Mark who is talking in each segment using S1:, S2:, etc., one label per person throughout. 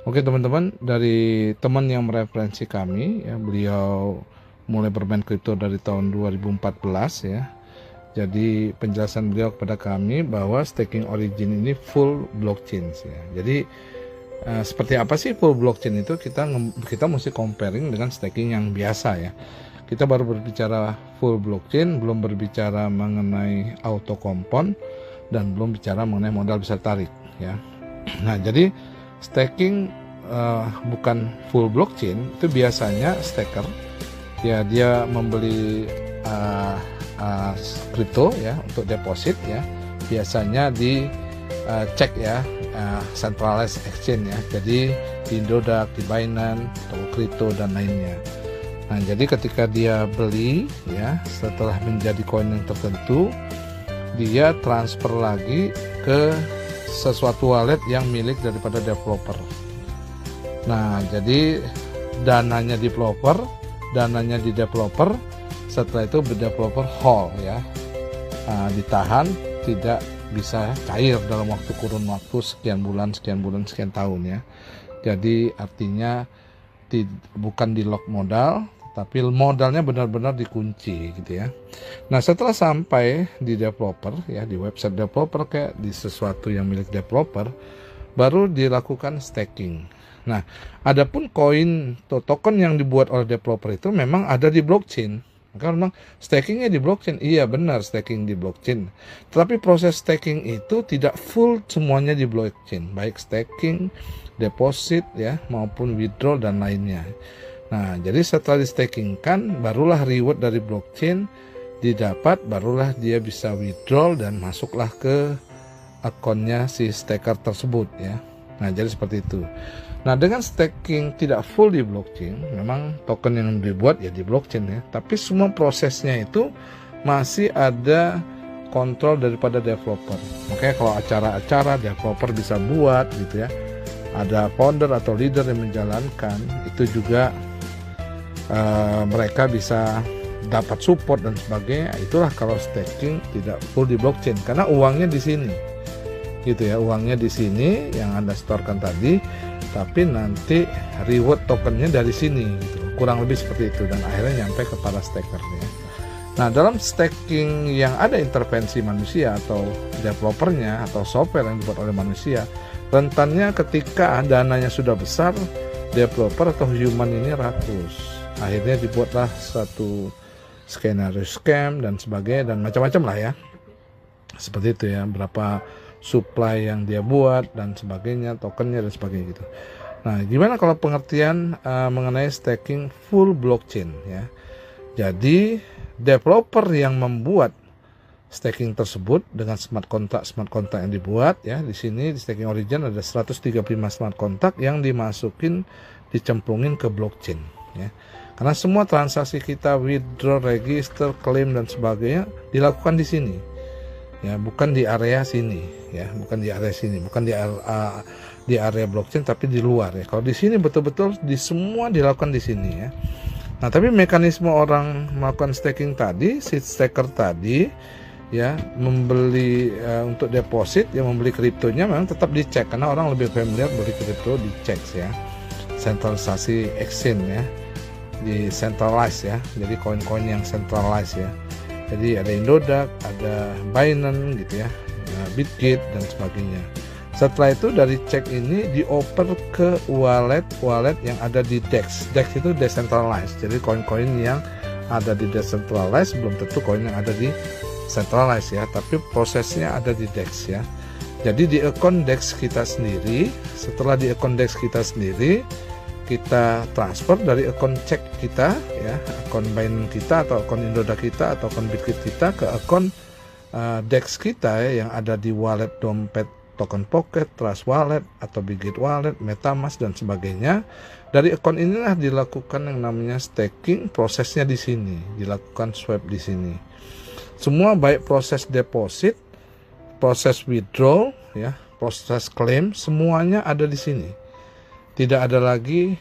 S1: Oke teman-teman, dari teman yang mereferensi kami, ya, beliau mulai bermain kripto dari tahun 2014 ya. Jadi penjelasan beliau kepada kami bahwa staking origin ini full blockchain ya. Jadi seperti apa sih full blockchain itu, kita mesti comparing dengan staking yang biasa ya. Kita baru berbicara full blockchain, belum berbicara mengenai auto compound, dan belum bicara mengenai modal bisa tarik ya. Nah, jadi staking bukan full blockchain itu biasanya staker ya, dia membeli kripto ya untuk deposit ya, biasanya di cek ya, centralized exchange ya, jadi di Indodax, di Binance, Toko Kripto dan lainnya. Nah, jadi ketika dia beli ya, setelah menjadi koin yang tertentu, dia transfer lagi ke sesuatu wallet yang milik daripada developer. Nah, jadi dananya di developer, setelah itu developer hold ya, ditahan, tidak bisa cair dalam kurun waktu sekian bulan, sekian tahun ya. Jadi artinya bukan di lock modal, tapi modalnya benar-benar dikunci gitu ya. Nah, setelah sampai di developer ya, di website developer kayak di sesuatu yang milik developer, baru dilakukan staking. Nah, adapun koin atau token yang dibuat oleh developer itu memang ada di blockchain. Maka memang stakingnya di blockchain, iya benar staking di blockchain. Tetapi proses staking itu tidak full semuanya di blockchain, baik staking, deposit ya, maupun withdraw dan lainnya. Nah, jadi setelah di staking kan, barulah reward dari blockchain didapat, barulah dia bisa withdraw dan masuklah ke akunnya si staker tersebut ya. Nah, jadi seperti itu. Nah, dengan staking tidak full di blockchain, memang token yang dibuat ya di blockchain ya, tapi semua prosesnya itu masih ada kontrol daripada developer. Makanya kalau acara-acara developer bisa buat gitu ya, ada founder atau leader yang menjalankan, itu juga mereka bisa dapat support dan sebagainya. Itulah kalau staking tidak full di blockchain, karena uangnya di sini gitu ya, uangnya di sini yang Anda storekan tadi, tapi nanti reward tokennya dari sini gitu. Kurang lebih seperti itu, dan akhirnya nyampe kepada stakernya. Nah, dalam staking yang ada intervensi manusia atau developernya atau software yang dibuat oleh manusia, rentannya ketika dananya sudah besar, developer atau human ini rakus. Akhirnya dibuatlah satu skenario scam dan sebagainya, dan macam-macam lah ya. Seperti itu ya, berapa supply yang dia buat dan sebagainya, tokennya dan sebagainya gitu. Nah, gimana kalau pengertian mengenai staking full blockchain ya? Jadi developer yang membuat staking tersebut dengan smart contract yang dibuat ya, di sini di staking origin ada 135 smart contract yang dimasukin, dicemplungin ke blockchain ya. Karena semua transaksi kita, withdraw, register, claim dan sebagainya dilakukan di sini. Ya, bukan di area sini ya, bukan di area blockchain, tapi di luar ya. Kalau di sini betul-betul di semua dilakukan di sini ya. Nah, tapi mekanisme orang melakukan staking tadi, si staker tadi ya, membeli untuk deposit ya, membeli kriptonya memang tetap dicek, karena orang lebih familiar beli kripto dicek ya. Sentralisasi exchange ya, di centralized ya, jadi koin-koin yang centralized ya. Jadi ada Indodax, ada Binance gitu ya, Bitget dan sebagainya. Setelah itu dari cek ini dioper ke wallet yang ada di DEX. DEX itu decentralized, jadi koin-koin yang ada di decentralized belum tentu koin yang ada di centralized ya, tapi prosesnya ada di DEX ya. Jadi di akun DEX kita sendiri, setelah di akun DEX kita sendiri, kita transfer dari akun cek kita ya, akun Binance kita atau akun Indodax kita atau akun Bitget kita ke akun DEX kita ya, yang ada di wallet dompet Token Pocket, Trust Wallet atau Bitget Wallet, MetaMask dan sebagainya. Dari akun inilah dilakukan yang namanya staking, prosesnya di sini, dilakukan swap di sini. Semua baik proses deposit, proses withdraw ya, proses claim, semuanya ada di sini. Tidak ada lagi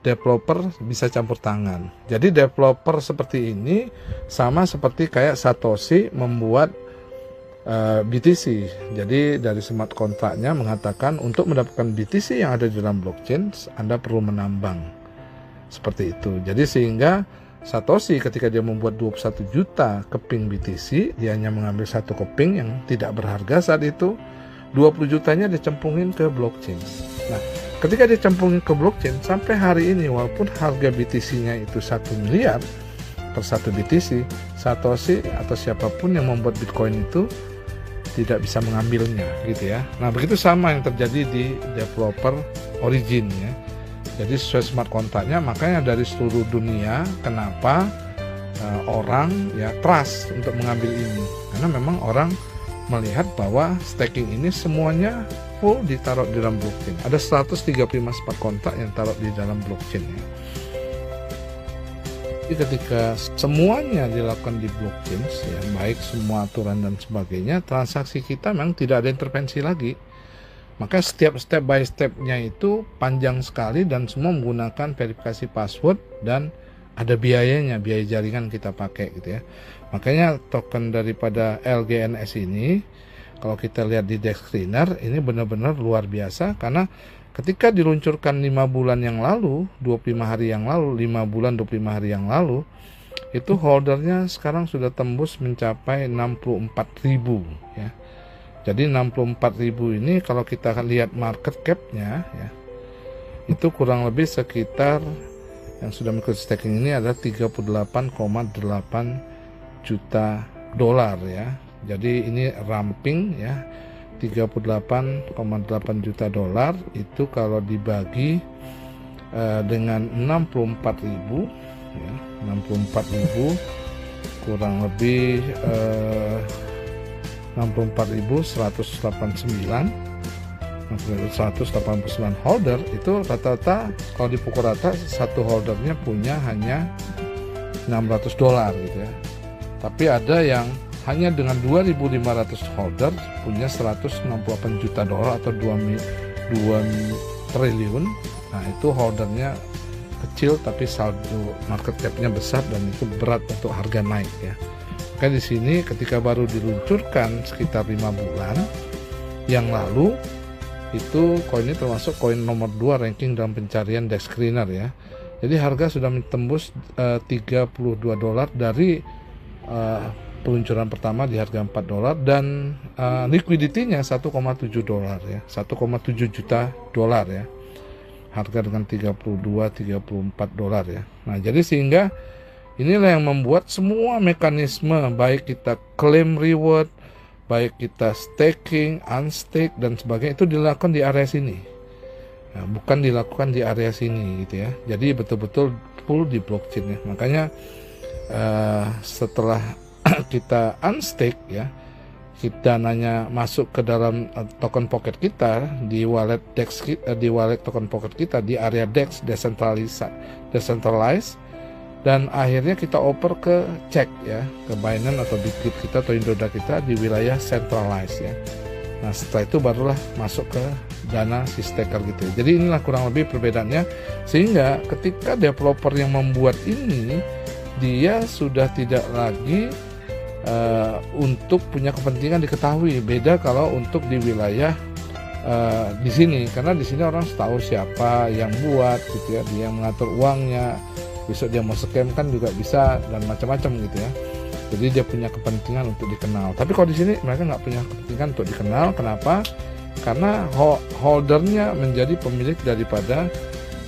S1: developer bisa campur tangan. Jadi developer seperti ini sama seperti kayak Satoshi membuat BTC. Jadi dari smart kontraknya mengatakan untuk mendapatkan BTC yang ada di dalam blockchain, Anda perlu menambang. Seperti itu. Jadi sehingga Satoshi ketika dia membuat 21 juta keping BTC, dia hanya mengambil satu keping yang tidak berharga saat itu, 20 jutanya dicemplungin ke blockchain. Nah, ketika dicemplungin ke blockchain, sampai hari ini walaupun harga BTC-nya itu 1 miliar per satu BTC, Satoshi atau siapapun yang membuat Bitcoin itu tidak bisa mengambilnya gitu ya. Nah, begitu sama yang terjadi di developer Origin ya. Jadi sesuai smart kontraknya, makanya dari seluruh dunia kenapa orang ya trust untuk mengambil ini, karena memang orang melihat bahwa staking ini semuanya full ditaruh di dalam blockchain. Ada 135 smart kontrak yang taruh di dalam blockchain ya. Jadi ketika semuanya dilakukan di blockchain ya, baik semua aturan dan sebagainya, transaksi kita memang tidak ada intervensi lagi. Maka setiap step by step-nya itu panjang sekali dan semua menggunakan verifikasi password dan ada biayanya, biaya jaringan kita pakai gitu ya. Makanya token daripada LGNS ini kalau kita lihat di DEX Screener ini benar-benar luar biasa, karena ketika diluncurkan 5 bulan yang lalu, 25 hari yang lalu, 5 bulan 25 hari yang lalu, itu holdernya sekarang sudah tembus mencapai 64.000 ya. Jadi 64.000 ini kalau kita lihat market cap-nya ya, itu kurang lebih sekitar yang sudah mengikuti staking ini adalah 38,8 juta dolar ya. Jadi ini ramping ya, 38,8 juta dolar itu kalau dibagi dengan 64.000 ya, 64.000 kurang lebih 64.189 holder, itu rata-rata kalau dipukul rata satu holdernya punya hanya $600 gitu ya. Tapi ada yang hanya dengan 2.500 holder punya 168 juta dolar atau 2 triliun. Nah, itu holdernya kecil tapi saldo market cap-nya besar dan itu berat untuk harga naik ya. Maka di sini ketika baru diluncurkan sekitar 5 bulan yang lalu, itu koin ini termasuk koin nomor 2 ranking dalam pencarian DEX Screener ya. Jadi harga sudah menembus $32 dari peluncuran pertama di harga $4 dan liquidity-nya $1,7 ya, 1,7 juta dolar ya. Harga dengan $32-34 ya. Nah, jadi sehingga inilah yang membuat semua mekanisme, baik kita claim reward, baik kita staking, unstake dan sebagainya, itu dilakukan di area sini. Nah, bukan dilakukan di area sini gitu ya. Jadi betul-betul full di blockchain ya. Makanya setelah kita unstake ya, kita dananya masuk ke dalam token pocket kita di wallet DEX, di wallet token pocket kita di area DEX decentralized. Dan akhirnya kita oper ke cek ya, ke Binance atau Bitget kita atau Indoda kita di wilayah centralized ya. Nah, setelah itu barulah masuk ke dana si staker gitu ya. Jadi inilah kurang lebih perbedaannya, sehingga ketika developer yang membuat ini, dia sudah tidak lagi untuk punya kepentingan diketahui. Beda kalau untuk di wilayah di sini, karena di sini orang tahu siapa yang buat gitu ya, dia yang mengatur uangnya. Besok dia mau scam kan juga bisa dan macam-macam gitu ya. Jadi dia punya kepentingan untuk dikenal. Tapi kalau di sini mereka nggak punya kepentingan untuk dikenal. Kenapa? Karena holdernya menjadi pemilik daripada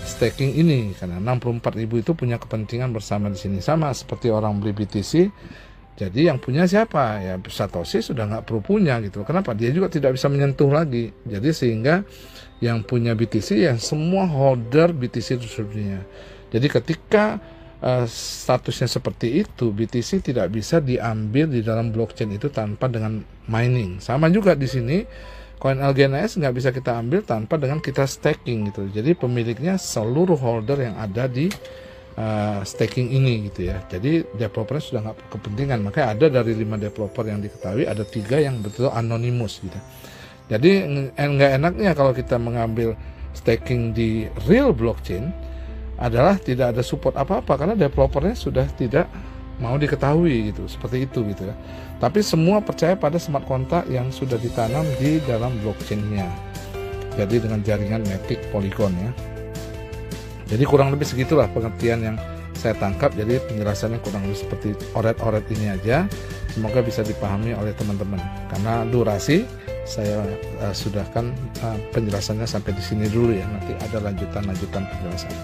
S1: staking ini. Karena 64.000 itu punya kepentingan bersama di sini. Sama seperti orang beli BTC. Jadi yang punya siapa? Ya Satoshi sudah nggak perlu punya gitu. Kenapa? Dia juga tidak bisa menyentuh lagi. Jadi sehingga yang punya BTC ya semua holder BTC di seluruh dunia. Jadi ketika statusnya seperti itu, BTC tidak bisa diambil di dalam blockchain itu tanpa dengan mining. Sama juga di sini, koin LGNS nggak bisa kita ambil tanpa dengan kita staking gitu. Jadi pemiliknya seluruh holder yang ada di staking ini gitu ya. Jadi developernya sudah nggak kepentingan. Makanya ada dari 5 developer yang diketahui, ada 3 yang betul anonymous gitu. Jadi nggak enaknya kalau kita mengambil staking di real blockchain adalah tidak ada support apa-apa karena developernya sudah tidak mau diketahui gitu, seperti itu gitu ya. Tapi semua percaya pada smart contract yang sudah ditanam di dalam blockchain-nya. Jadi dengan jaringan Matic Polygon ya. Jadi kurang lebih segitulah pengertian yang saya tangkap. Jadi penjelasannya kurang lebih seperti oret-oret ini aja. Semoga bisa dipahami oleh teman-teman. Karena durasi saya sudahkan penjelasannya sampai di sini dulu ya. Nanti ada lanjutan penjelasan.